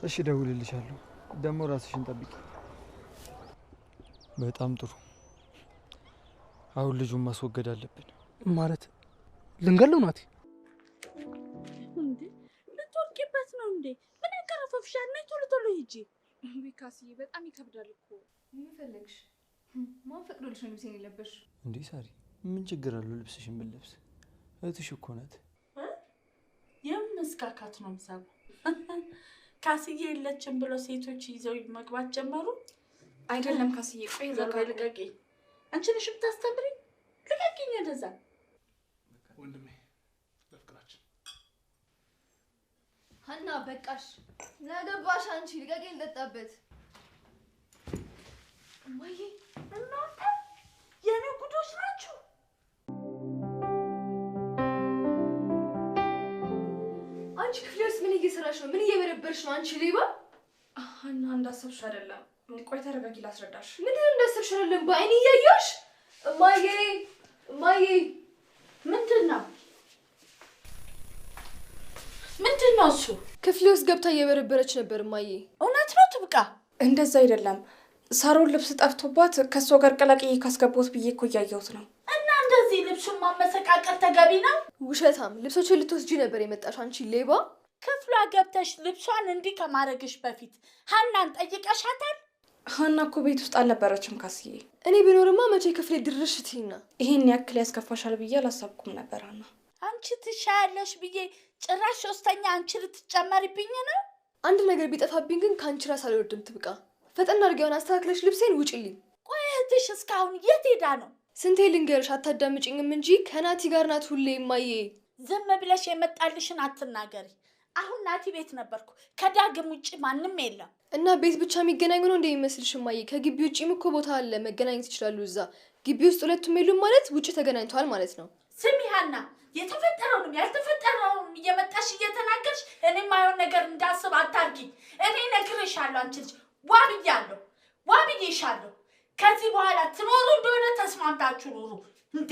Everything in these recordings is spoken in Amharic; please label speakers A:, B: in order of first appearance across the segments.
A: እሺ ደውልልሻለሁ። ደግሞ ራስሽን ጠብቂ። በጣም ጥሩ። አሁን ልጁን ማስወገድ አለብን።
B: ማለት ልንገለው ናቲ?
C: እንዴ ልትወርቂበት ነው እንዴ? ምን ያቀረፈፍሻል? ነይ ቶሎ ቶሎ ሂጂ።
D: ቢካስዬ በጣም ይከብዳል እኮ። ምን ፈለግሽ? ማን ፈቅዶልሽ ነው ልብሴን የለበሽ?
A: እንዴ ሳሪ ምን ችግር አለው ልብስሽን ብለብስ? እህትሽ እኮ ናት።
C: የምስካካት ነው ምሳብ ካስዬ የለችም ብሎ ሴቶች ይዘው መግባት ጀመሩ።
D: አይደለም ካስዬ፣ ቆይ
C: ልቀቂኝ። አንቺ ነሽ የምታስተምሪኝ? ልቀቂኝ ወደዛ።
B: ወንድሜ ለፍቅራችን
E: ሀና በቃሽ። ለገባሽ አንቺ ልቀቂኝ ልጠጣበት።
C: እማዬ እናንተ የኔ ጉዶች ናችሁ።
E: አንቺ ክፍሌ ውስጥ ምን እየሰራሽ ነው? ምን እየበረበርሽ ነው? አንቺ ሌባ!
D: ሀና እንዳሰብሽ አይደለም። ቆይ ተረጋጊ ላስረዳሽ።
E: ምንድነው እንዳሰብሽ አይደለም? በአይኔ እያየሽ። እማዬ እማዬ!
C: ምንድነው እሱ?
E: ክፍሌ ውስጥ ገብታ እየበረበረች ነበር እማዬ።
C: እውነት ነው ትብቃ?
D: እንደዛ አይደለም። ሳሮን ልብስ ጠፍቶባት ከሷ ጋር ቀላቅዬ ካስገባሁት ብዬ እኮ እያየሁት ነው።
C: እና እንደዚህ ልብሱን ማመሰቃቀል ተገቢ ነው?
E: ውሸታም! ልብሶችን ልትወስጂ ነበር የመጣሽ አንቺ ሌባ!
C: ክፍሏ ገብተሽ ልብሷን እንዲህ ከማድረግሽ በፊት ሀናን ጠይቀሻታል?
D: ሀና እኮ ቤት ውስጥ አልነበረችም ካስዬ።
E: እኔ ቢኖርማ መቼ ክፍሌ ድርሽ ትይና።
D: ይሄን ያክል ያስከፋሻል ብዬ አላሰብኩም ነበር ሀና።
C: አንቺ ትሻያለሽ ብዬ ጭራሽ ሶስተኛ አንቺ ልትጨመሪብኝ ነው?
E: አንድ ነገር ቢጠፋብኝ ግን ከአንቺ ራስ አልወርድም ትብቃ። ፈጠን አድርጊውን አስተካክለሽ ልብሴን ውጪልኝ።
C: ቆይ እህትሽ እስካሁን የት ሄዳ ነው?
E: ስንቴ ልንገርሽ አታዳምጪኝም እንጂ ከናቲ ጋር ናት ሁሌ እማዬ።
C: ዝም ብለሽ የመጣልሽን አትናገሪ። አሁን ናቲ ቤት ነበርኩ። ከዳግም ውጪ ማንም የለም።
E: እና ቤት ብቻ የሚገናኙ ነው እንደሚመስልሽ እማዬ? ከግቢ ውጪም እኮ ቦታ አለ፣ መገናኘት ይችላሉ። እዛ ግቢ ውስጥ ሁለቱም የሉም ማለት ውጪ ተገናኝተዋል ማለት ነው።
C: ስሚ ሀና፣ የተፈጠረውንም ያልተፈጠረውንም እየመጣሽ እየተናገርሽ እኔ ማየውን ነገር እንዳስብ አታርጊ። እኔ ነግሬሻለሁ። አንቺ ልጅ ዋ ብዬሻለሁ። ከዚህ በኋላ ትኖሩ እንደሆነ ተስማምታችሁ ኑሩ። እንዴ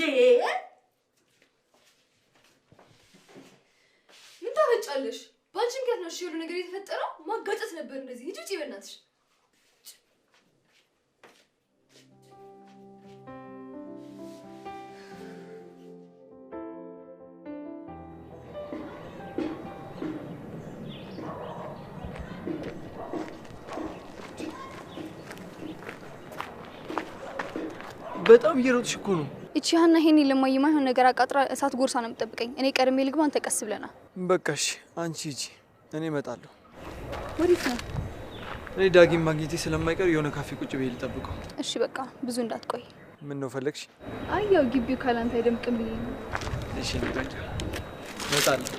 E: ምን ታመጫለሽ? ባንቺ ምክንያት ነው ሁሉ ነገር የተፈጠረው። ማጋጨት ነበር እንደዚህ። ሂጂ ውጪ በእናትሽ።
A: በጣም እየሮጥሽ እኮ ነው።
F: እቺ ሀና ይሄን ለማይማ ይሁን ነገር አቃጥራ እሳት ጎርሳ ነው የምትጠብቀኝ። እኔ ቀድሜ ልግባ፣ አንተ ቀስ ብለና።
A: በቃሽ አንቺ ሂጂ፣ እኔ እመጣለሁ።
F: ወዴት ነው?
A: እኔ ዳጊም ማግኘቴ ስለማይቀር የሆነ ካፌ ቁጭ ብዬ ልጠብቀው።
F: እሺ በቃ ብዙ እንዳትቆይ።
A: ምን ነው ፈለግሽ?
F: አይ ያው ግቢው ካላንተ አይደምቅም ብዬ ነው።
A: እሺ ልቆይ፣ እመጣለሁ።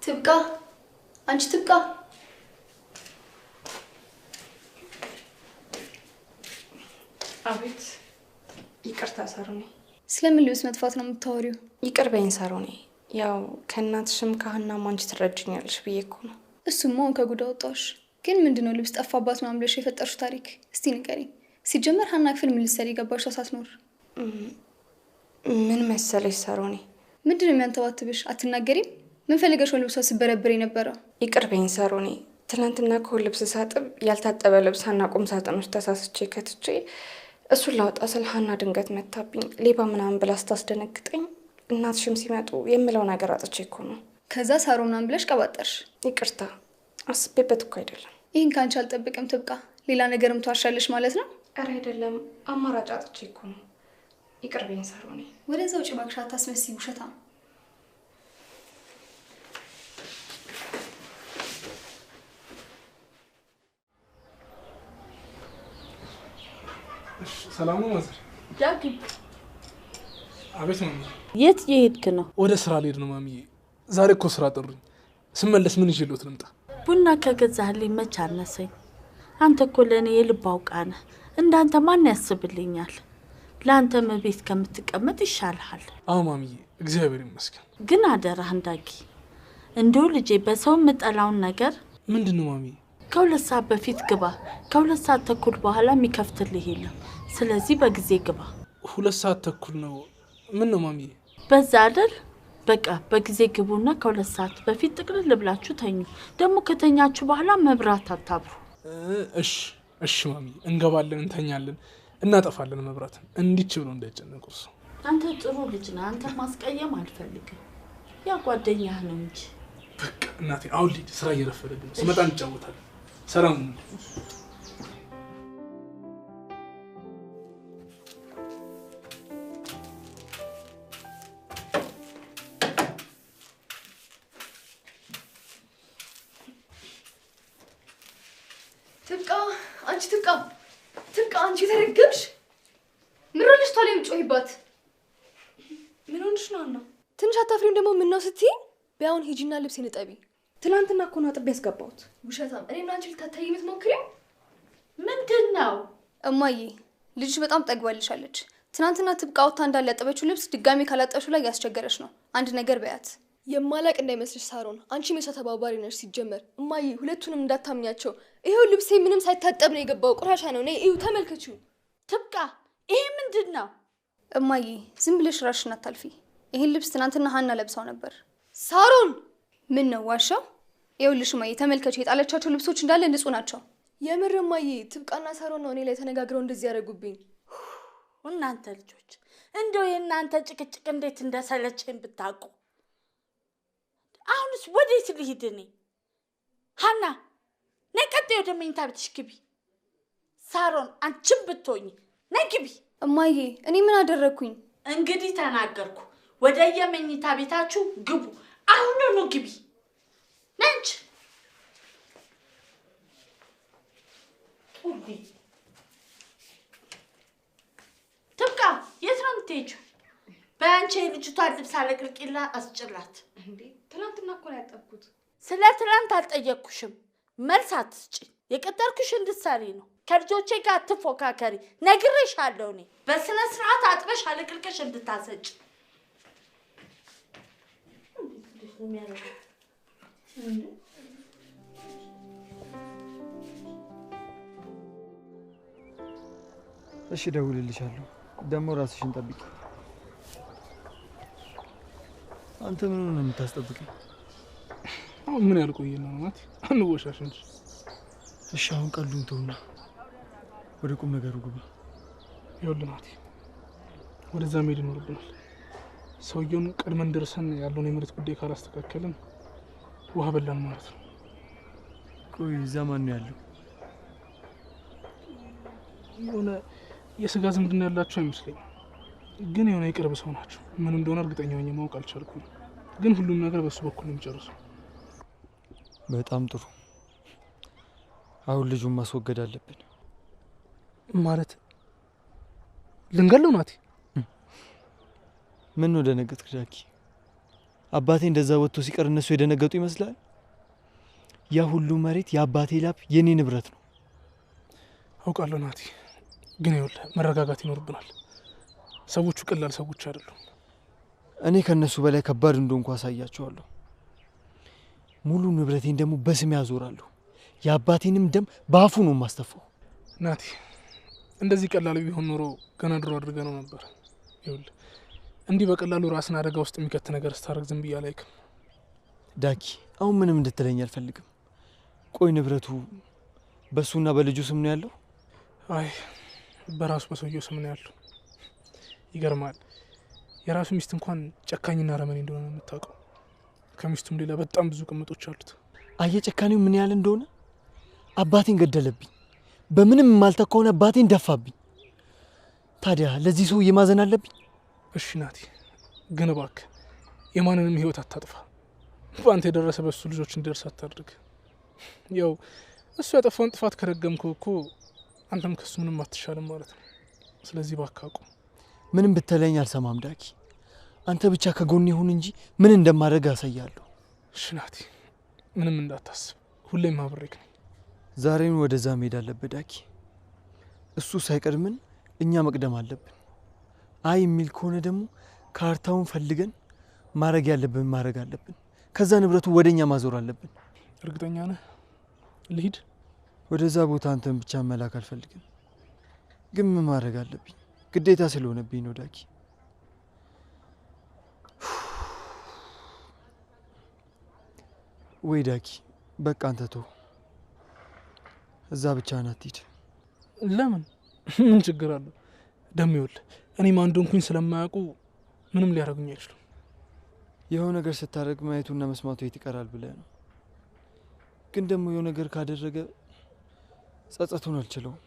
E: ትብቃ! አንቺ ትብቃ!
D: አቤት። ይቅርታ ሳሮኔ።
F: ስለምን ልብስ መጥፋት ነው የምታወሪው?
D: ይቅር በይኝ ሳሮኔ። ያው ከእናትሽም ከሀናም አንቺ ትረጅኛለሽ ብዬ እኮ ነው።
F: እሱማ አሁን ከጉዳ ወጣሽ። ግን ምንድነው ልብስ ጠፋባት ምናምን ብለሽ የፈጠርሽው ታሪክ? እስቲ ንገሪኝ። ሲጀመር ሀና ክፍል ምን ልትሰሪ ገባሽ ሳትኖር?
D: ምን መሰለሽ ሳሮኔ።
F: ምንድነው የሚያንተባትብሽ? አትናገሪም? ምን ፈልገሽ ነው ልብሷ ስበረብር የነበረው?
D: ይቅር በይኝ ሳሮኔ። ትናንትና እኮ ልብስ ሳጥብ ያልታጠበ ልብስ ሀና ቁም ሳጥን ውስጥ ተሳስቼ ከትቼ እሱን ላወጣ ስል ሀና ድንገት መታብኝ። ሌባ ምናምን ብላ ስታስደነግጠኝ እናትሽም ሲመጡ የምለው ነገር አጥቼ እኮ ነው።
F: ከዛ ሳሮ ምናምን ብለሽ ቀባጠርሽ።
D: ይቅርታ፣ አስቤበት እኮ አይደለም።
F: ይህን ካንቺ አልጠብቅም ትብቃ። ሌላ ነገርም ትዋሻለሽ ማለት ነው?
D: ኧረ አይደለም፣ አማራጭ አጥቼ እኮ ነው። ይቅር በይኝ ሳሮኔ።
F: ወደዛ ውጭ እባክሽ፣ አታስመስይ ውሸታም።
B: ሰላም ነው ማዘር?
C: ዳጊ
B: አቤት ማሚ።
C: የት እየሄድክ ነው?
B: ወደ ስራ ልሄድ ነው ማሚዬ። ዛሬ እኮ ስራ ጠሩኝ። ስመለስ ምን ይዤልዎት ልምጣ?
C: ቡና ከገዛህልኝ መች አነሰኝ። አንተ እኮ ለእኔ የልብ አውቃ ነህ። እንዳንተ ማን ያስብልኛል? ለአንተም ቤት ከምትቀመጥ ይሻልሃል።
B: አዎ ማሚዬ፣ እግዚአብሔር ይመስገን።
C: ግን አደራህን ዳጊ፣ እንደው ልጄ በሰው የምጠላውን ነገር
B: ምንድን ነው ማሚዬ?
C: ከሁለት ሰዓት በፊት ግባ። ከሁለት ሰዓት ተኩል በኋላ የሚከፍትልህ የለም። ስለዚህ በጊዜ ግባ።
B: 2 ሰዓት ተኩል ነው። ምን ነው ማሚ?
C: በዛ አይደል? በቃ በጊዜ ግቡና ከሁለት ሰዓት በፊት ጥቅልል ብላችሁ ተኙ። ደግሞ ከተኛችሁ በኋላ መብራት አታብሩ።
B: እሺ ማሚ፣ እንገባለን፣ እንተኛለን፣ እናጠፋለን መብራት። እንዲች ብሎ እንዳይጨነቁ።
C: አንተ ጥሩ ልጅ ነህ። አንተ ማስቀየም አልፈልግም። ያ ጓደኛህ ነው እንጂ።
B: በቃ እናቴ አሁን ልሂድ፣ ስራ እየረፈደብኝ ነው። ስመጣ እንጫወታለን። ሰላም ሁኑ።
E: ትብቃ አንቺ ተረገምሽ። ምን ሆነሽ ታዲያ የምትጮሂባት?
D: ምን ሆነሽ ነው?
E: ትንሽ አታፍሪም ደግሞ? ምን ነው ስትይ? ቢያውን ሂጂና ልብሴን እጠቢ።
D: ትናንትና እኮ ነው አጥቤ ያስገባሁት።
E: ውሸታም! እኔና አንቺ ልታታዪ የምትሞክሪው
C: ምንድን ነው?
F: እማዬ ልጅሽ በጣም ጠግባልሻለች። ትናንትና ትብቃ ወታ እንዳለ ያጠበችው ልብስ ድጋሚ ካላጠብሽው ላይ ያስቸገረሽ ነው። አንድ ነገር በያት።
E: የማላቅ እንዳይመስልሽ ሳሮን፣ አንቺ የሷ ተባባሪ ነሽ ሲጀመር። እማዬ ሁለቱንም እንዳታምኛቸው። ይሄው ልብሴ ምንም ሳይታጠብ ነው የገባው። ቆሻሻ ነው። ነይ እዩ፣ ተመልከቺው።
C: ትብቃ፣ ይሄ ምንድን ነው?
F: እማዬ ዝም ብለሽ ራስሽን አታልፊ። ይሄን ልብስ ትናንትና ሀና ለብሳው ነበር።
E: ሳሮን!
F: ምን ነው ዋሻው? ይኸውልሽ እማዬ ተመልከቺ፣ የጣለቻቸው ልብሶች እንዳለ ንጹህ ናቸው።
E: የምር እማዬ፣ ትብቃና ሳሮን ነው እኔ ላይ ተነጋግረው እንደዚህ ያደርጉብኝ።
C: እናንተ ልጆች እንደው የእናንተ ጭቅጭቅ እንዴት እንደሰለቸኝ ብታውቁ። አሁንስ ወዴት ልሂድ እኔ? ሀና ነይ፣ ቀጥይ ወደ መኝታ ቤትሽ ግቢ። ሳሮን አንቺም ብትሆኚ ነይ ግቢ።
F: እማዬ እኔ ምን አደረግኩኝ?
C: እንግዲህ ተናገርኩ። ወደ የመኝታ ቤታችሁ ግቡ። አሁኑኑ ግቢ። ነንች ትብቃ፣ የት ነው የምትሄጂው? በአንቺ የልጅቷን ልብስ አለቅልቂላ አስጭላት።
D: እንዴ ትናንትና እኮ ነው ያጠብኩት።
C: ስለ ትናንት አልጠየቅኩሽም። መልስ አትስጪ። የቀጠርኩሽ እንድትሰሪ ነው። ከልጆቼ ጋር አትፎካከሪ። ነግሬሻለሁ። እኔ በስነ ስርዓት አጥበሽ አለቅልቀሽ እንድታሰጭ።
A: እሺ እደውልልሻለሁ። ደግሞ ራስሽን ጠብቂ። አንተ ምን ነው የምታስጠብቀኝ?
B: አሁን ምን ያልቆየ ነው ማለት አንወሻሽ እንጂ።
A: እሺ አሁን ቀሉን ተውና ወደ ቁም ነገሩ ግባ።
B: ይኸውልህ ናቲ፣ ወደዛ መሄድ ይኖርብናል። ሰውየውን ቀድመን ደርሰን ያለውን የመሬት ጉዳይ ካላስተካከልን ውሃ በላን ማለት ነው።
A: ቆይ እዛ ማን ነው ያለው?
B: የሆነ የስጋ ዝምድና ያላቸው አይመስለኝም፣ ግን የሆነ የቅርብ ሰው ናቸው። ምን እንደሆነ እርግጠኛ ሆኜ ማወቅ አልቻልኩም፣ ግን ሁሉም ነገር በሱ በኩል ነው የሚጨርሰው።
A: በጣም ጥሩ። አሁን ልጁን ማስወገድ አለብን።
B: ማለት ልንገለው ናቲ?
A: ምን ነው ደነገጥክ ዳኪ? አባቴ እንደዛ ወጥቶ ሲቀር እነሱ የደነገጡ ይመስላል? ያ ሁሉ መሬት የአባቴ ላብ የኔ ንብረት ነው።
B: አውቃለሁ ናቲ፣ ግን ይኸውልህ መረጋጋት ይኖርብናል። ሰዎቹ ቀላል ሰዎች አይደሉም።
A: እኔ ከነሱ በላይ ከባድ እንደሆንኩ አሳያቸዋለሁ። ሙሉ ንብረቴን ደግሞ በስሜ ያዞራለሁ። የአባቴንም ደም በአፉ ነው ማስተፋው።
B: ናቲ እንደዚህ ቀላል ቢሆን ኖሮ ገና ድሮ አድርገነው ነበር። ይኸውልህ እንዲህ በቀላሉ ራስን አደጋ ውስጥ የሚከት ነገር ስታደርግ ዝም ብዬ አላይክም።
A: ዳኪ አሁን ምንም እንድትለኝ አልፈልግም። ቆይ ንብረቱ በሱና በልጁ ስም ነው ያለው?
B: አይ በራሱ በሰውየው ስም ነው ያለው። ይገርማል። የራሱ ሚስት እንኳን ጨካኝና ረመኔ እንደሆነ ነው የምታውቀው። ከሚስቱም ሌላ በጣም ብዙ ቅምጦች አሉት።
A: አየጨካኔው ምን ያህል እንደሆነ። አባቴን ገደለብኝ። በምንም የማልተካውን አባቴን ደፋብኝ። ታዲያ ለዚህ ሰው የማዘን አለብኝ?
B: እሺ ናቲ፣ ግን እባክህ የማንንም ህይወት አታጥፋ። በአንተ የደረሰ በሱ ልጆች እንዲደርስ አታድርግ። ያው እሱ ያጠፋውን ጥፋት ከደገምከው እኮ አንተም ከሱ ምንም አትሻልም ማለት ነው። ስለዚህ እባክህ አቁም።
A: ምንም ብትለኝ አልሰማም ዳኪ። አንተ ብቻ ከጎኔ ሁን እንጂ ምን እንደማደርግ አሳያለሁ።
B: እሺ ናቲ፣ ምንም እንዳታስብ፣ ሁሌም አብሬክ ነኝ።
A: ዛሬን ወደዛ መሄድ አለብህ ዳኪ። እሱ ሳይቀድምን እኛ መቅደም አለብን። አይ የሚል ከሆነ ደግሞ ካርታውን ፈልገን ማድረግ ያለብን ማድረግ አለብን። ከዛ ንብረቱ ወደኛ ማዞር አለብን።
B: እርግጠኛ ነህ? ልሂድ?
A: ወደዛ ቦታ አንተን ብቻ መላክ አልፈልግም፣ ግን ምን ማድረግ አለብኝ? ግዴታ ስለሆነብኝ ነው ዳጊ። ወይ ዳጊ በቃ አንተ ተው፣ እዛ ብቻህን አትሂድ።
B: ለምን? ምን ችግር አለው? ደም ይወል እኔም አንዱ እንኩኝ ስለማያውቁ ምንም ሊያደርጉኝ አይችሉም።
A: የሆነ ነገር ስታደርግ ማየቱና መስማቱ የት ይቀራል ብለህ ነው። ግን ደግሞ የሆነ ነገር ካደረገ ጸጸቱን አልችለውም።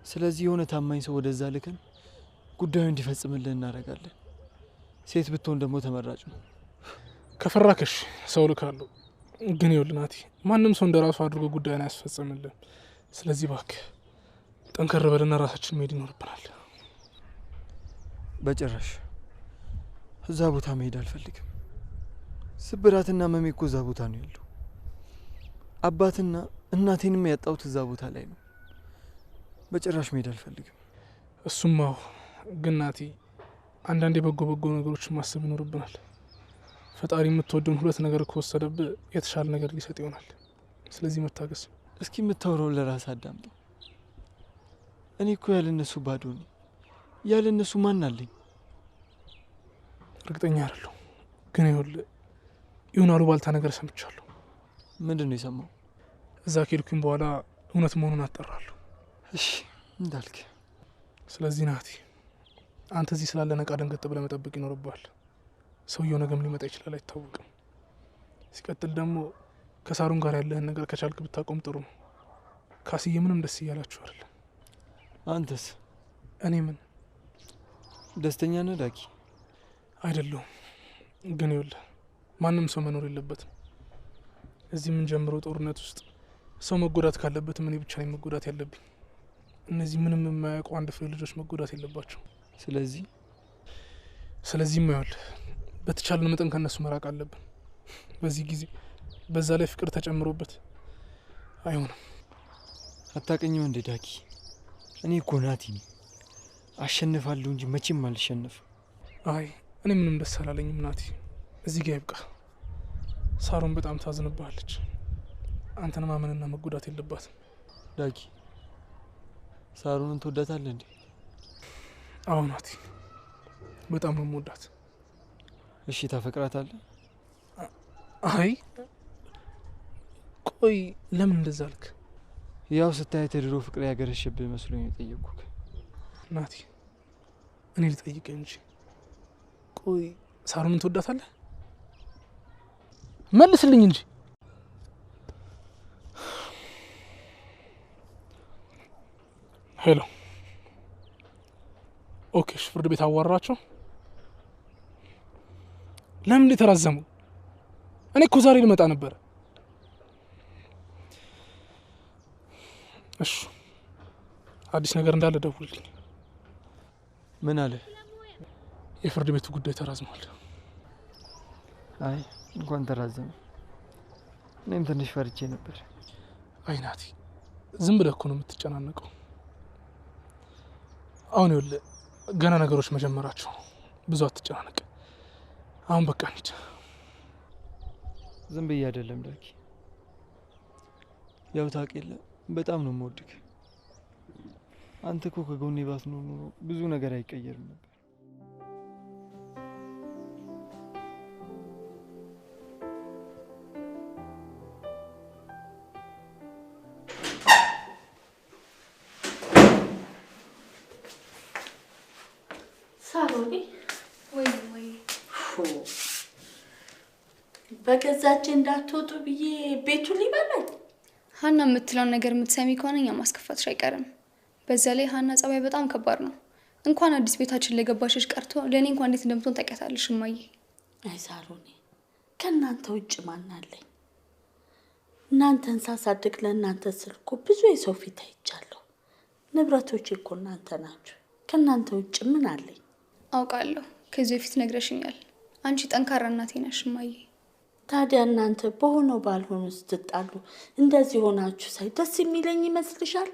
A: ስለዚህ የሆነ ታማኝ ሰው ወደዛ ልከን ጉዳዩ እንዲፈጽምልን እናደርጋለን። ሴት ብትሆን ደግሞ ተመራጭ ነው።
B: ከፈራከሽ ሰው ልካለሁ። ግን ይኸውልህ ናቲ፣ ማንም ሰው እንደራሱ አድርጎ ጉዳዩን አያስፈጽምልን። ስለዚህ እባክህ ጠንከር በልና ራሳችን መሄድ ይኖርብናል።
A: በጭራሽ እዛ ቦታ መሄድ አልፈልግም። ስብራትና መሜ እኮ እዛ ቦታ ነው ያለው። አባትና እናቴንም ያጣሁት እዛ ቦታ ላይ ነው። በጭራሽ መሄድ አልፈልግም።
B: እሱማው ግን ናቲ፣ አንዳንዴ በጎ ነገሮችን ማሰብ ይኖርብናል። ፈጣሪ የምትወደውን ሁለት ነገር ከወሰደብህ የተሻለ ነገር ሊሰጥ ይሆናል። ስለዚህ መታገስ።
A: እስኪ የምታወራውን ለራስ አዳምጠው። እኔ እኮ ያለነሱ ባዶ ነኝ። ያለነሱ ማን አለኝ?
B: እርግጠኛ አይደለሁ፣ ግን ይኸውልህ የሆነ አሉባልታ ነገር ሰምቻለሁ።
A: ምንድን ነው የሰማው?
B: እዛ ከሄድኩኝ በኋላ እውነት መሆኑን አጣራለሁ።
A: እሺ እንዳልክ።
B: ስለዚህ ናቲ፣ አንተ እዚህ ስላለ ነቃ ደንገጥ ብለህ መጠበቅ ይኖርብሃል። ሰውየው ነገም ሊመጣ ይችላል፣ አይታወቅም። ሲቀጥል ደግሞ ከሳሩን ጋር ያለህን ነገር ከቻልክ ብታቆም ጥሩ ነው። ካስዬ ምንም ደስ እያላችሁ አይደለም።
A: አንተስ?
B: እኔ ምን
A: ደስተኛ ነህ ዳጊ?
B: አይደለሁም፣ ግን ይኸውልህ ማንም ሰው መኖር የለበትም እዚህ የምንጀምረው ጦርነት ውስጥ። ሰው መጎዳት ካለበትም እኔ ብቻ ነኝ መጎዳት ያለብኝ። እነዚህ ምንም የማያውቁ አንድ ፍሬ ልጆች መጎዳት የለባቸው። ስለዚህም ይኸውልህ በተቻለን መጠን ከነሱ መራቅ አለብን በዚህ ጊዜ። በዛ ላይ ፍቅር ተጨምሮበት አይሆንም።
A: አታውቅኝም እንዴ ዳጊ? እኔ እኮ ናቲ ነኝ። አሸንፋለሁ እንጂ መቼም አልሸነፍም።
B: አይ እኔ ምንም ደስ አላለኝም ናቲ። እዚህ ጋር ይብቃ። ሳሮን በጣም ታዝንብሃለች። አንተን ማመንና መጎዳት የለባትም።
A: ዳጊ ሳሮንን ትወዳታለህ እንዴ?
B: አዎ ናቲ፣ በጣም ነው የምወዳት።
A: እሺ ታፈቅራታለህ?
B: አይ ቆይ ለምን እንደዛ አልክ?
A: ያው ስታየት የድሮ ፍቅር ያገረሸብህ መስሎኝ የጠየቅኩህ።
B: ናቲ እኔ ልጠይቅህ እንጂ ቆይ ሳሮንን ትወዳታለህ? መልስልኝ እንጂ። ሄሎ ኦኬ፣ ፍርድ ቤት አዋራቸው። ለምን እንደተራዘሙ? እኔ እኮ ዛሬ ልመጣ ነበር። እሺ አዲስ ነገር እንዳለ ደውልልኝ።
A: ምን አለ?
B: የፍርድ ቤቱ ጉዳይ ተራዝሟል።
A: አይ እንኳን ተራዘመ። እኔም ትንሽ ፈርቼ ነበር።
B: አይ ናቲ፣ ዝም ብለህ እኮ ነው የምትጨናነቀው። አሁን ይኸውልህ ገና ነገሮች መጀመራቸው፣ ብዙ አትጨናነቅ። አሁን በቃ እንሂድ።
A: ዝም ብዬ አይደለም ዳጊ፣ ያው ታውቅ የለ በጣም ነው የምወድህ። አንተ እኮ ከጎኔ ባትኖር ኖሮ ብዙ ነገር አይቀየርም ነበር።
C: ሳሮኒ
F: ወይ
C: በገዛች እንዳትወጡ ብዬ ቤቱ ሊበላኝ።
F: ሀና የምትለውን ነገር የምትሰሚ ከሆነ እኛ ማስከፋትሽ አይቀርም። በዛ ላይ ሀና ጸባይ በጣም ከባድ ነው። እንኳን አዲስ ቤታችን ላይ ገባሽሽ ቀርቶ ለእኔ እንኳን እንዴት እንደምትሆን ታውቂያታለሽ እማዬ።
C: አይ ሳሮኒ፣ ከእናንተ ውጭ ማን አለኝ? እናንተን ሳሳድግ ለእናንተ ስል እኮ ብዙ የሰው ፊት አይቻለሁ። ንብረቶቼ እኮ እናንተ ናችሁ። ከእናንተ ውጭ ምን አለኝ?
F: አውቃለሁ፣ ከዚህ በፊት ነግረሽኛል። አንቺ ጠንካራ እናቴ ነሽ እማዬ።
C: ታዲያ እናንተ በሆነው ባልሆኑ ስትጣሉ እንደዚህ ሆናችሁ ሳይ ደስ የሚለኝ ይመስልሻል?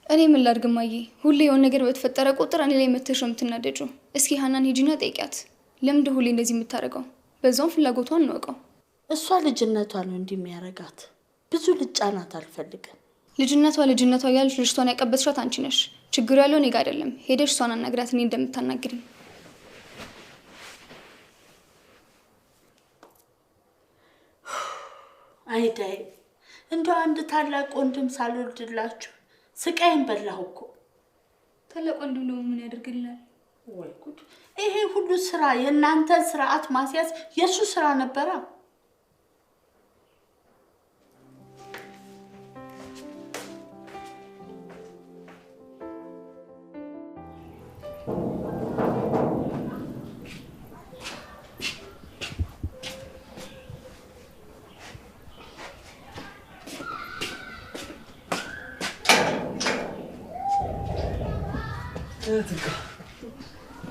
F: እኔ ምን ላድርግ እማዬ? ሁሌ የሆነ ነገር በተፈጠረ ቁጥር እኔ ላይ መተሽ ነው የምትናደጂው። እስኪ ሀናን ሂጂና ጠይቂያት፣ ለምንድን ሁሌ እንደዚህ የምታደርገው? በዛውም ፍላጎቷን እንወቀው።
C: እሷ ልጅነቷ ነው እንዲህ የሚያረጋት። ብዙ ልጫናት አልፈልግም።
F: ልጅነቷ ያለች ልጅቷን ያቀበጥሻት አንቺ ነሽ። ችግሩ ያለው እኔ ጋር አይደለም። ሄደሽ እሷን አናግራት እኔ እንደምታናግሪኝ።
C: አይዳይ እንደው አንድ ታላቅ ወንድም ሳልወልድላችሁ ስቃይን በላሁ እኮ።
F: ታላቅ ወንድም ደግሞ ምን ያደርግልናል?
C: ወይ ጉድ! ይሄ ሁሉ ስራ የእናንተ ስርዓት ማስያዝ የሱ ስራ ነበረ።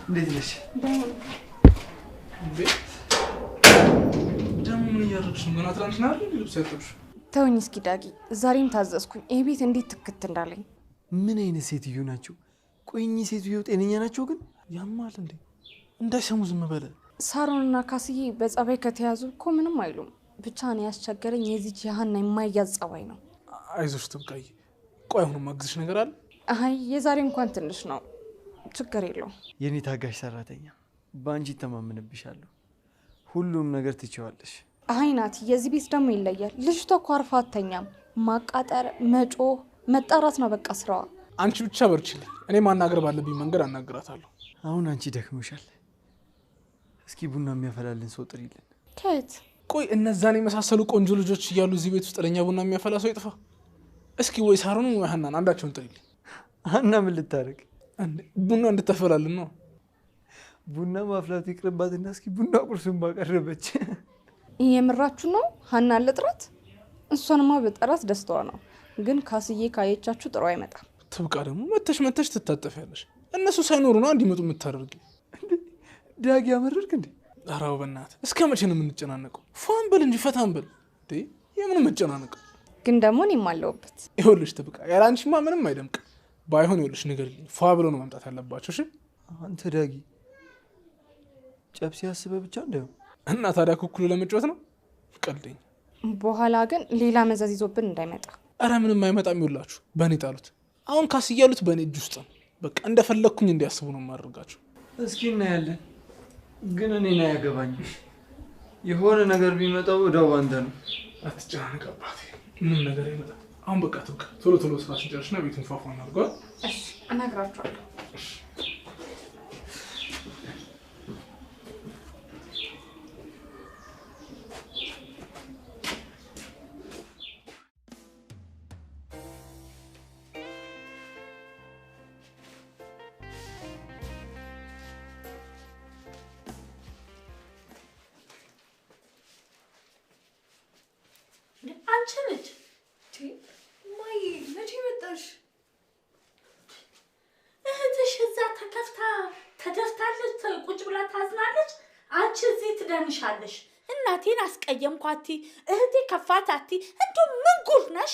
A: እንዴት ነሽ?
B: ደግሞ ምን እያደረግሽ ነው? ገና ትናንትና አይደል ልብስ ያጠብሽ?
D: ተውኝ እስኪ ዳጊ፣ ዛሬም ታዘዝኩኝ። ይሄ ቤት እንዴት ትክት እንዳለኝ።
A: ምን አይነት ሴትዮ ናቸው? ቆይ እኚህ ሴትዮ ጤነኛ ናቸው ግን?
B: ያማል እንዴ? እንዳይሰሙ ዝም በለ።
D: ሳሮንና ካስዬ በጸባይ ከተያዙ እኮ ምንም አይሉም። ብቻ ነው ያስቸገረኝ የዚች የሀና የማይያዝ ጸባይ ነው።
B: አይዞሽ ትብቃይ። ቆይ አሁንም ማግዝሽ ነገር አለ?
D: አይ የዛሬ እንኳን ትንሽ ነው፣ ችግር የለውም።
A: የኔ ታጋሽ ሰራተኛ፣ በአንቺ ተማምንብሻለሁ። ሁሉም ነገር ትችዋለሽ።
D: አይ ናቲ፣ የዚህ ቤት ደግሞ ይለያል። ልጅቷ እኮ አርፋ አተኛም። ማቃጠር፣ መጮህ፣ መጣራት ነው በቃ ስራዋ።
B: አንቺ ብቻ በርችልኝ። እኔ ማናገር ባለብኝ መንገድ አናግራታለሁ።
A: አሁን አንቺ ደክሞሻል። እስኪ ቡና የሚያፈላልን ሰው ጥሪልን።
D: ከየት?
B: ቆይ እነዛን የመሳሰሉ ቆንጆ ልጆች እያሉ እዚህ ቤት ውስጥ ለኛ ቡና የሚያፈላ ሰው ይጥፋ? እስኪ ወይ ሳሮን ወይ ሀናን አንዳቸውን ጥሪልኝ።
A: ሀና ምን ልታረግ?
B: ቡና እንድታፈላልን ነው።
A: ቡና ማፍላቱ ይቅርባትና እስኪ ቡና ቁርሱን ባቀረበች።
D: የምራችሁ ነው? ሀና ልጥራት? እሷንማ በጠራት ደስታዋ ነው። ግን ካስዬ ካየቻችሁ ጥሩ አይመጣም።
B: ትብቃ ደግሞ መተሽ ትታጠፊያለሽ። እነሱ ሳይኖሩ ነው እንዲመጡ የምታደርጊ።
A: ዳጊ ያመረርክ እንዴ?
B: አራው በእናትህ እስከ መቼ ነው የምንጨናነቀው? ፏን በል እንጂ ፈታን በል እንዴ። የምን መጨናነቅ?
D: ግን ደግሞ እኔም አለሁበት።
B: ይኸውልሽ ትብቃ፣ ያለ አንቺማ ምንም አይደምቅም። ባይሆን ይኸውልሽ ንገሪልኝ፣ ፏ ብሎ ነው መምጣት ያለባቸው። እሺ
A: አንተ ዳጊ ጨብሲ ያስበህ ብቻ እንደው
B: እና ታዲያ ኩኩሉ ለመጫወት ነው ቀልደኝ።
D: በኋላ ግን ሌላ መዘዝ ይዞብን እንዳይመጣ።
B: አረ ምንም አይመጣም። ይውላችሁ በእኔ ጣሉት። አሁን ካስያሉት በእኔ እጅ ውስጥ ነው። በቃ እንደፈለግኩኝ እንዲያስቡ ነው የማደርጋቸው።
A: እስኪ እናያለን። ግን እኔን አያገባኝም። የሆነ ነገር ቢመጣው እዳው አንተ ነው።
B: አትጨናነቅ አባቴ፣ ምንም ነገር አይመጣም። አሁን በቃ ትብቃ። ቶሎ ስራ ስንጨርስና ቤቱን ፏፏ እናድርገዋል።
D: እሺ እነግራችኋለሁ።
C: አንቺ ልጅ
E: ማይ መቼ መጣሽ?
C: እህትሽ እዛ ተከፍታ ተደፍታለች፣ ቁጭ ብላ ታዝናለች። አንቺ እዚህ ትደንሻለሽ። እናቴን አስቀየምኳቲ፣ እህቴ ከፋታቲ። እንደው ምን ጉድ ነሽ?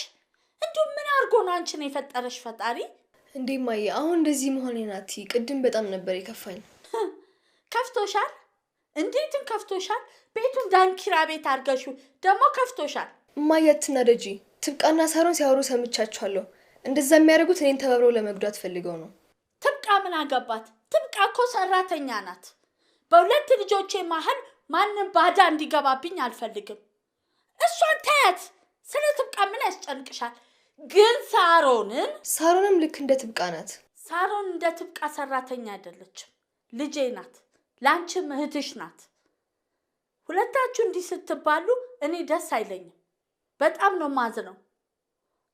C: እንደው ምን አድርጎ ነው አንቺን የፈጠረሽ ፈጣሪ?
E: እንዴ ማይ አሁን እንደዚህ መሆኔ ናቲ፣ ቅድም በጣም ነበር የከፋኝ።
C: ከፍቶሻል? እንዴትም ከፍቶሻል? ቤቱን ዳንኪራ ቤት አድርገሽው ደግሞ ከፍቶሻል።
E: ማያትና ደጂ ትብቃና ሳሮን ሲያወሩ ሰምቻቸዋለሁ። እንደዛ የሚያደርጉት እኔን ተባብረው ለመጉዳት ፈልገው ነው።
C: ትብቃ ምን አገባት? ትብቃ እኮ ሰራተኛ ናት። በሁለት ልጆቼ መሀል ማንም ባዳ እንዲገባብኝ አልፈልግም። እሷን ታያት። ስለ ትብቃ ምን ያስጨንቅሻል? ግን ሳሮንም
E: ልክ እንደ ትብቃ ናት።
C: ሳሮን እንደ ትብቃ ሰራተኛ አይደለችም፣ ልጄ ናት። ላንቺም እህትሽ ናት። ሁለታችሁ እንዲህ ስትባሉ እኔ ደስ አይለኝም። በጣም ነው ማዝነው።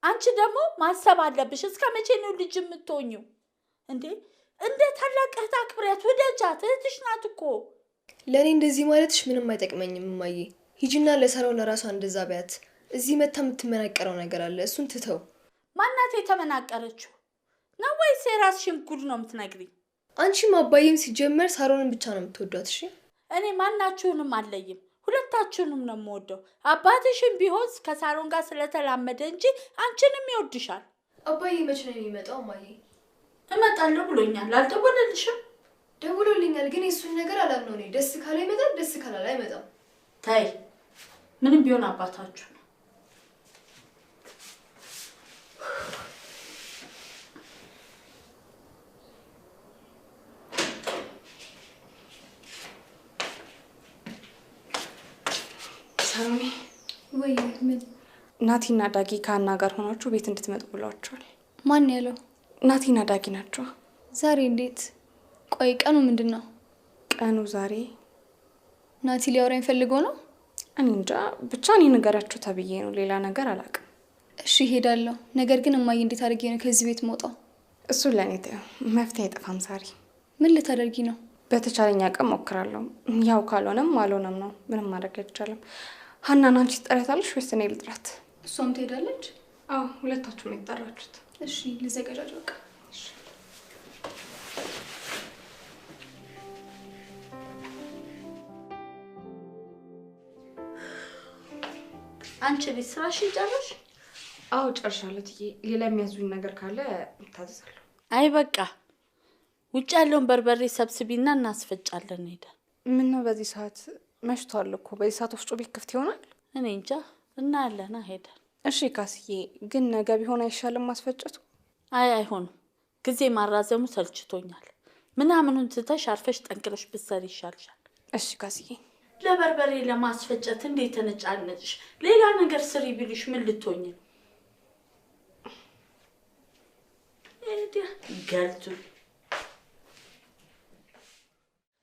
C: አንቺ ደግሞ ማሰብ አለብሽ። እስከ መቼ ነው ልጅ የምትሆኚው እንዴ? እንደ ታላቅ እህት አክብሪያት፣ ወደጃት። እህትሽ ናት እኮ።
E: ለእኔ እንደዚህ ማለትሽ ምንም አይጠቅመኝም እማዬ። ሂጂና ለሳሮን ለራሷ እንደዛ ቢያት። እዚህ መታ የምትመናቀረው ነገር አለ፣ እሱን ትተው።
C: ማናት የተመናቀረችው ነው ወይስ የራስሽን ጉድ ነው የምትነግሪኝ?
E: አንቺም አባዬም ሲጀመር ሳሮንን ብቻ ነው የምትወዷት። እሺ
C: እኔ ማናችሁንም አለይም፣ ሁለታችሁንም ነው የምወደው። አባትሽም ቢሆን ከሳሮን ጋር ስለተላመደ እንጂ አንቺንም ይወድሻል።
E: አባዬ መቼ ነው የሚመጣው እማዬ?
C: እመጣለሁ ብሎኛል። አልደወለልሽም?
E: ደውሎልኛል፣ ግን የሱን ነገር አላምነው። እኔ ደስ ካለ ይመጣል፣ ደስ ካላለ አይመጣም።
C: ታይ ምንም ቢሆን አባታችሁ ነው።
D: ናቲና ዳጊ ከሀና ጋር ሆናችሁ ቤት እንድትመጡ ብለዋቸዋል።
F: ማን ያለው?
D: ናቲና ዳጊ ናቸው።
F: ዛሬ እንዴት? ቆይ ቀኑ ምንድን ነው?
D: ቀኑ ዛሬ
F: ናቲ ሊያወራኝ ፈልገው ነው?
D: እኔ እንጃ፣ ብቻ እኔ ንገራችሁ ተብዬ ነው፣ ሌላ ነገር አላውቅም።
F: እሺ እሄዳለሁ። ነገር ግን እማዬ እንዴት አድርጌ ነው ከዚህ ቤት መውጣው?
D: እሱ ለእኔ ተይው፣ መፍትሄ አይጠፋም። ሳሪ
F: ምን ልታደርጊ ነው?
D: በተቻለኝ አቅም ሞክራለሁ። ያው ካልሆነም አልሆነም ነው፣ ምንም ማድረግ አይቻልም። ሀናን አንቺ ትጠሪያታለሽ ወይስ እኔ ልጥራት?
F: እሷም ትሄዳለች?
D: አዎ ሁለታችሁም ነው የተጠራችሁት።
F: እሺ ልዘጋጃጅ በቃ።
C: አንቺ ቤት ስራሽን ጨርሽ?
D: አዎ ጨርሻለሁ ትዬ። ሌላ የሚያዙኝ ነገር ካለ ታዘዛለሁ።
C: አይ በቃ ውጭ ያለውን በርበሬ ሰብስቢና እናስፈጫለን። ሄደ
D: ምን ነው በዚህ ሰዓት? መሽቷል እኮ። በዚህ ሰዓት ወፍጮ ቤት ክፍት ይሆናል?
C: እኔ እንጃ። እናያለና ሄደ።
D: እሺ ካስዬ፣ ግን ነገ ቢሆን አይሻልም ማስፈጨቱ?
C: አይ አይሆንም፣ ጊዜ ማራዘሙ ሰልችቶኛል። ምናምኑን ትተሽ አርፈሽ ጠንቅለሽ ብትሰሪ ይሻልሻል።
D: እሺ ካስዬ።
C: ለበርበሬ ለማስፈጨት እንዴት ተነጫነጭሽ? ሌላ ነገር ስሪ ቢልሽ ምን ልትሆኝ ነው? ገልቱ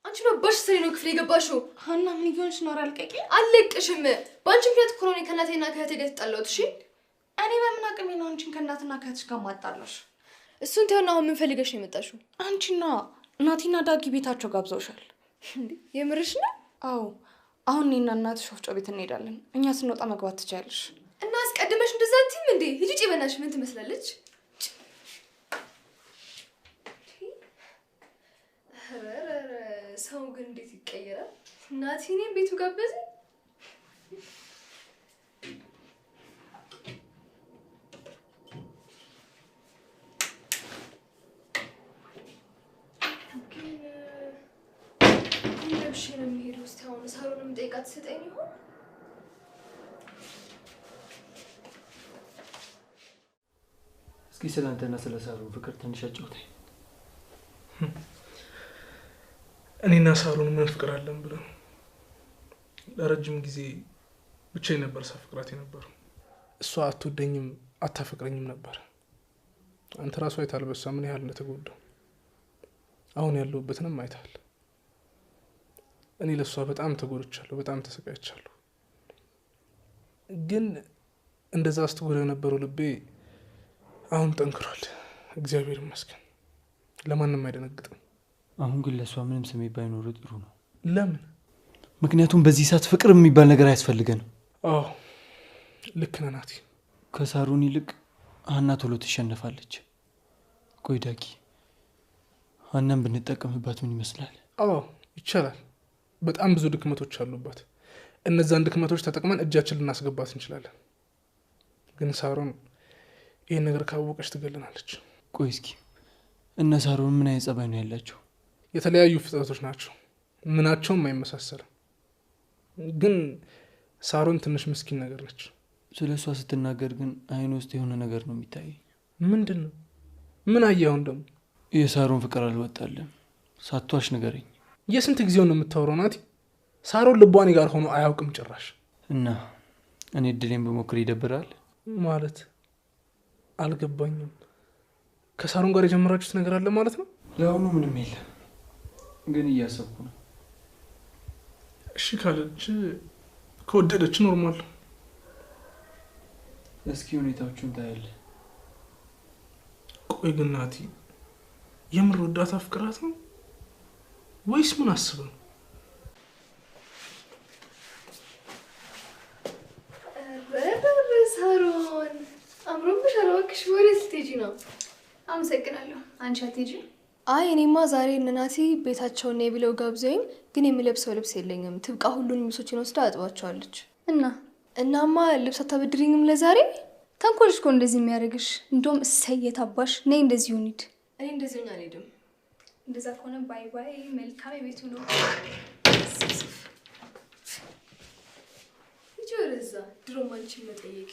E: አንቺ ነው ባሽ ስሪ ነው ክፍል የገባሽው?
D: ሀና ምን ይሆንሽ ነው? አልቀቂ
E: አለቅሽም። በአንቺ ምክንያት እኮ ነው ከእናቴና ከእህቴ ጋር የተጣላሁት። እሺ
D: እኔ በምን አቅሜ ነው አንቺን ከእናትና ከእህትሽ ጋር ማጣላሽ?
E: እሱን ተውና አሁን ምን ፈልገሽ ነው የመጣሽው?
D: አንቺና ናቲና ዳጊ ቤታቸው ጋብዘውሻል።
E: የምርሽ ነው?
D: አዎ አሁን እኔና እናትሽ ወፍጮ ቤት እንሄዳለን። እኛ ስንወጣ መግባት ትችያለሽ።
E: እና አስቀድመሽ እንደዛ አትይም እንዴ? ሂጂ ውጪ በእናትሽ። ምን ትመስላለች? ሰው ግን እንዴት ይቀየራል? ናቲ እኔን ቤቱ ጋበዘኝ። ለብሼ ነው የሚሄደው። እስኪ አሁን ሳሩንም ጠይቃት ትሰጠኝ ይሆን?
A: እስኪ ስለ አንተና ስለ ሳሩ ፍቅር ትንሽ አጫውተኝ።
B: እኔና ሳሩን ምን ፍቅር አለን ብለን ለረጅም ጊዜ ብቻዬን ነበር ሳፈቅራት ነበር። እሷ አትወደኝም አታፈቅረኝም ነበር። አንተ ራሱ አይታል በሷ ምን ያህል እንደተጎዳው። አሁን ያለሁበትንም አይታል። እኔ ለሷ በጣም ተጎድቻለሁ፣ በጣም ተሰቃይቻለሁ። ግን እንደዛ አስተጎዳ የነበረው ልቤ አሁን ጠንክሯል፣ እግዚአብሔር ይመስገን። ለማንም አይደነግጥም።
A: አሁን ግን ለሷ ምንም ስሜት ባይኖር ጥሩ ነው።
B: ለምን?
A: ምክንያቱም በዚህ ሰዓት ፍቅር የሚባል ነገር አያስፈልገንም።
B: አዎ ልክ ነህ ናቲ።
A: ከሳሩን ይልቅ ሀና ቶሎ ትሸነፋለች። ቆይ ዳጊ፣ ሀናን ብንጠቀምባት ምን ይመስላል?
B: አዎ ይቻላል። በጣም ብዙ ድክመቶች አሉባት። እነዛን ድክመቶች ተጠቅመን እጃችን ልናስገባት እንችላለን። ግን ሳሩን ይሄን ነገር ካወቀች ትገለናለች።
A: ቆይ እስኪ እነ ሳሩን ምን አይነት ጸባይ ነው ያላቸው?
B: የተለያዩ ፍጥረቶች ናቸው፣ ምናቸውም አይመሳሰልም። ግን ሳሩን ትንሽ ምስኪን ነገር ነች።
A: ስለ እሷ ስትናገር ግን አይን ውስጥ የሆነ ነገር ነው የሚታየኝ።
B: ምንድን ነው? ምን አየኸውን ደግሞ?
A: የሳሩን ፍቅር አልወጣለም። ሳትዋሽ ንገረኝ።
B: የስንት ጊዜው ነው የምታወራው ናቲ? ሳሩን ልቧን ጋር ሆኖ አያውቅም ጭራሽ።
A: እና እኔ እድሌን በሞክር ይደብራል
B: ማለት? አልገባኝም። ከሳሩን ጋር የጀመራችሁት ነገር አለ ማለት ነው?
A: ለአሁኑ ምንም የለም፣ ግን እያሰብኩ ነው።
B: እሺ ካለች ከወደደች ኖርማል።
A: እስኪ ሁኔታዎቹን ታያለህ።
B: ቆይ ግን ናቲ የምር ወዳት አፍቅራት ነው ወይስ ምን አስበ ነው?
E: ሳሩን አምሮብሻል። እባክሽ ወዴት ልትሄጂ ነው?
F: አመሰግናለሁ። አንቺ አትሄጂ?
E: አይ እኔማ ዛሬ እነ ናቲ ቤታቸውን ነይ ብለው ጋብዘውኝ፣ ግን የምለብሰው ልብስ የለኝም። ትብቃ ሁሉንም ልብሶችን ወስዳ አጥባቸዋለች። እናማ ልብስ አታበድሪኝም ለዛሬ?
F: ተንኮልሽ እኮ እንደዚህ የሚያደርግሽ። እንደውም እሰየት አባሽ። ነይ እንደዚህ ሆኒድ።
E: እኔ እንደዚህ ሆኜ አልሄድም።
F: እንደዛ ከሆነ ባይ ባይ። መልካም የቤቱ ነው።
E: ልጅ ወደዛ ድሮም አንቺን መጠየቅ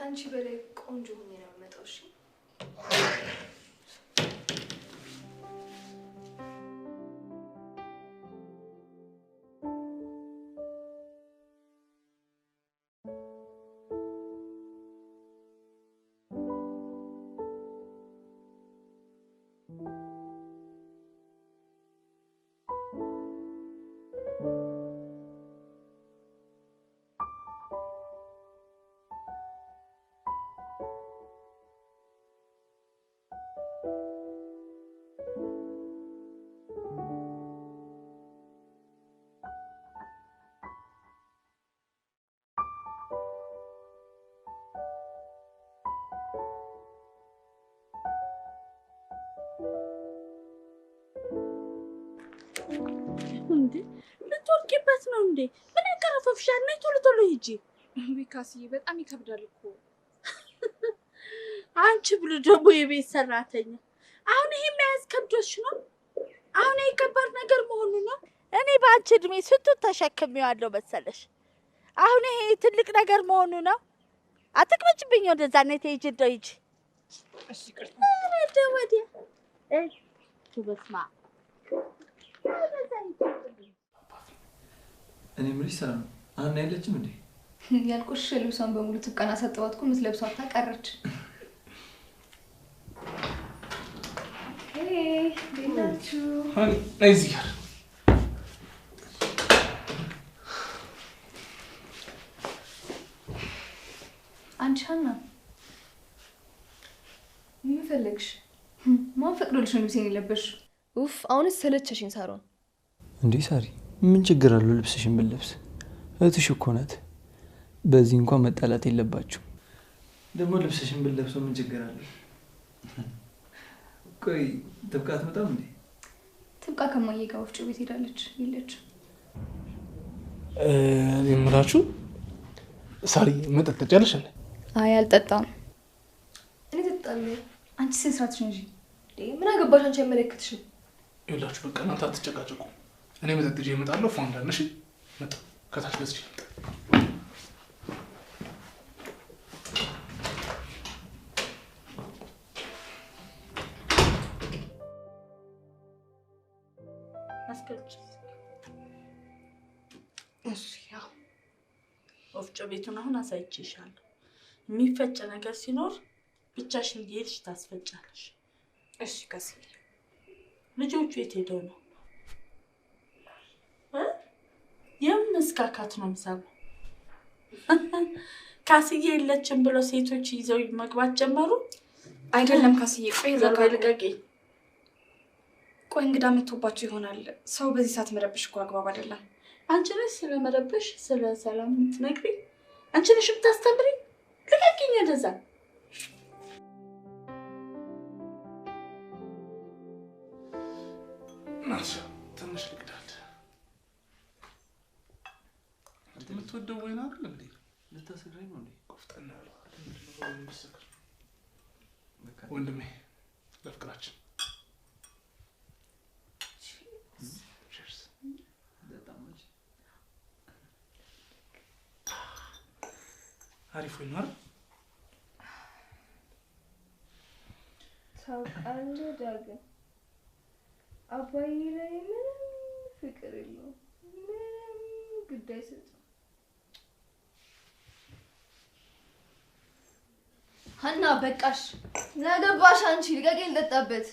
E: ከአንቺ በላይ ቆንጆ ሆኜ ነው የምመጣው። እሺ
C: እንዴ ልትወርቂበት ነው እንዴ? ምን ያቀረፈፍሻል? ነይ ቶሎ ቶሎ ሂጂ።
D: ቢካስዬ በጣም ይከብዳል እኮ።
C: አንቺ ብሉ ደግሞ የቤት ሰራተኛ። አሁን ይሄ መያዝ ከብዶሽ ነው? አሁን ይሄ ከባድ ነገር መሆኑ ነው? እኔ በአንቺ እድሜ ስንቱን ተሸክሜዋለሁ መሰለሽ። አሁን ይሄ ትልቅ ነገር መሆኑ ነው? አትቅመጭብኝ። ወደዛ ነይ ትሄጂ እንደው ሂጂ።
D: እሺ ቅርታ
C: ወዲያ በስመ አብ
A: እኔ የምልሽ ሰላም ሀና የለችም እንዴ?
F: ያልቆሽ ልብሷን በሙሉ ትብቃና ሰጠዋት እኮ የምትለብሷት ታቀረች።
E: ቤታችሁ
B: ሀኒ ነይ እዚህ ጋር።
F: አንቺ ሀና
E: ምን ፈለግሽ?
F: ማን ፈቅዶልሽ ነው ልብሴን የለበስሽው?
E: ኡፍ አሁንስ ሰለቸሽኝ ሳሮን።
A: እንዴ ሳሪ ምን ችግር አለው ልብስሽን ብለብስ? እህትሽ እኮ ናት። በዚህ እንኳን መጣላት የለባችሁ። ደግሞ ልብስሽን ብለብሰው ምን ችግር አለው? ቆይ ትብቃ አትመጣም እንዴ?
F: ትብቃ ከማዬ ጋር ወፍጮ ቤት ሄዳለች። የለችም።
B: እኔ የምላችሁ ሳሪ መጠጥ ትጨርሽ እንዴ?
F: አይ አልጠጣም።
E: እኔ እጠጣለሁ።
F: አንቺ ስነ ስርዓትሽ እንጂ
E: ምን አገባሽ? አንቺ አይመለከትሽም።
B: ይኸውላችሁ በቃ እናንተ አትጨቃጨቁ። እኔ መጠጥ ይዤ እመጣለሁ። ፏ እንዳልነሽ መጣ ከታች ገዝቼ መጣ።
C: አስከች
D: እሺ ያው
C: ወፍጮ ቤቱን አሁን አሳይቼሻለሁ። የሚፈጭ ነገር ሲኖር ብቻሽን እየሄድሽ ታስፈጫለሽ።
D: እሺ ካስዬ
C: ልጆቹ የት ሄደው ነው? የምን መስካካት ነው የምሰማው? ካስዬ የለችም ብለው ሴቶች ይዘው መግባት ጀመሩ።
D: አይደለም ካስዬ፣ ቆይ
C: ዘጋ ልቀቂ።
D: ቆይ እንግዳ መጥቶባቸው ይሆናል። ሰው በዚህ ሰዓት መረበሽ እኮ አግባብ አይደለም።
C: አንቺ ነሽ ስለመረበሽ ስለ ሰላም የምትነግሪኝ? አንቺ ነሽ የምታስተምሪኝ? ልቀቂኝ ወደዛ።
B: ናት ትንሽ ልቅዳል። የምትወደው ወይን አይደል እንዴ?
A: ልታሰግረኝ ነው እንዴ?
B: ቆፍጠና ወንድሜ ለፍቅራችን አሪፍ ወይ ነው አይደል?
E: ታውቃለህ ዳግም አባዬ ላይ ምንም ፍቅር የለውም። ምንም ግድ አይሰጥም። ሀና በቃሽ። ምን አገባሽ አንቺ? ልቀቂኝ ልጠጣበት።